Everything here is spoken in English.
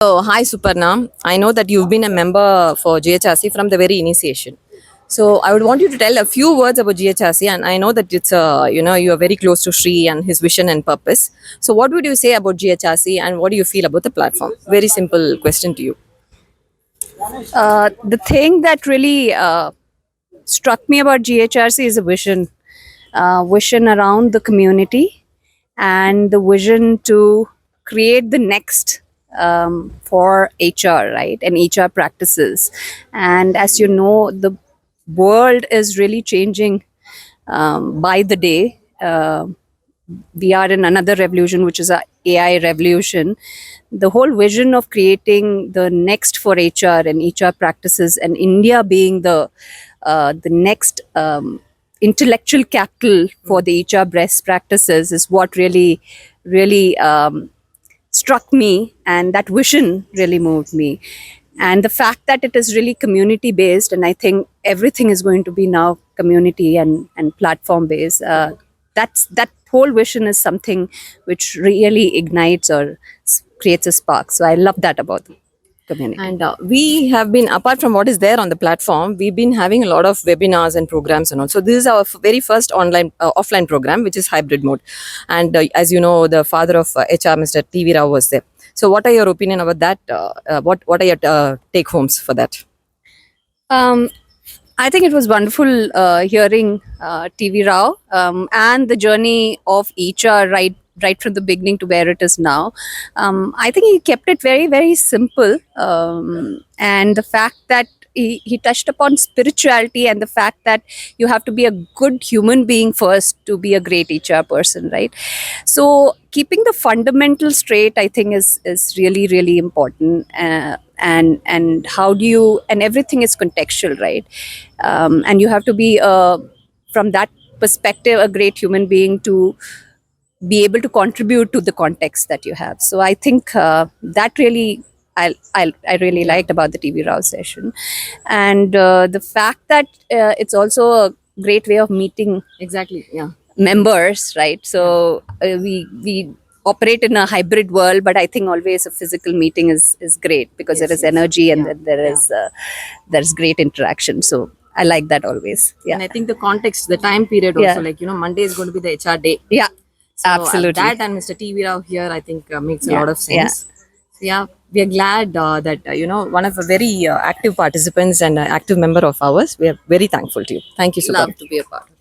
So, hi Suparna. I know that you've been a member for GHRC from the very initiation. So, I would want you to tell a few words about GHRC, and I know that you are very close to Sri and his vision and purpose. So, what would you say about GHRC, and what do you feel about the platform? Very simple question to you. The thing that really struck me about GHRC is a vision around the community and the vision to create the next for HR, right, and HR practices. And as you know, the world is really changing by the day. We are in another revolution, which is a AI revolution. The whole vision of creating the next for HR and HR practices, and India being the next intellectual capital for the HR best practices is what really struck me, and that vision really moved me. And the fact that it is really community based, and I think everything is going to be now community and platform based. That whole vision is something which really ignites or creates a spark. So I love that about the community. And we have been, apart from what is there on the platform, we've been having a lot of webinars and programs and all. So, this is our very first offline program, which is hybrid mode. And as you know, the father of HR, Mr. TV Rao, was there. So, what are your opinion about that? What are your take homes for that? I think it was wonderful hearing TV Rao and the journey of HR right from the beginning to where it is now. I think he kept it very, very simple. And the fact that he touched upon spirituality and the fact that you have to be a good human being first to be a great HR person, right? So keeping the fundamentals straight, I think, is really, really important. And how do you, and everything is contextual, right? And you have to be from that perspective a great human being to be able to contribute to the context that you have. So I think that really I really liked about the TV Rao session, and the fact that it's also a great way of meeting Exactly. Yeah. members, right? So we operate in a hybrid world, but I think always a physical meeting is great because Yes, there is yes. energy and Yeah, then there's great interaction. So I like that always. And Yeah, I think the context, the time period also, Yeah. like, Monday is going to be the HR day. yeah, So absolutely. that and Mr. TV Rao here, I think, makes a Yeah, lot of yeah. sense. So, yeah, we are glad that one of the very active participants and active member of ours. We are very thankful to you. Thank you, Super. Love to be a part of it.